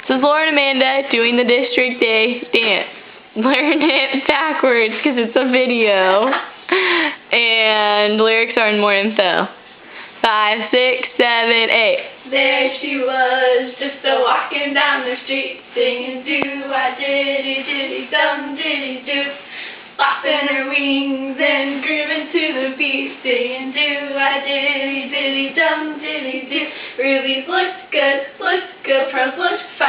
This is Lauren Amanda doing the District Day dance. Learn it backwards because it's a video. And lyrics are in more info. 5, 6, 7, 8. There she was, just a-walking down the street, singing do-I-diddy-diddy-dum, diddy-do, flapping her wings and grooving to the beat, singing do-I-diddy-diddy-dum, diddy-do. Rubies looks good, pearls look fine.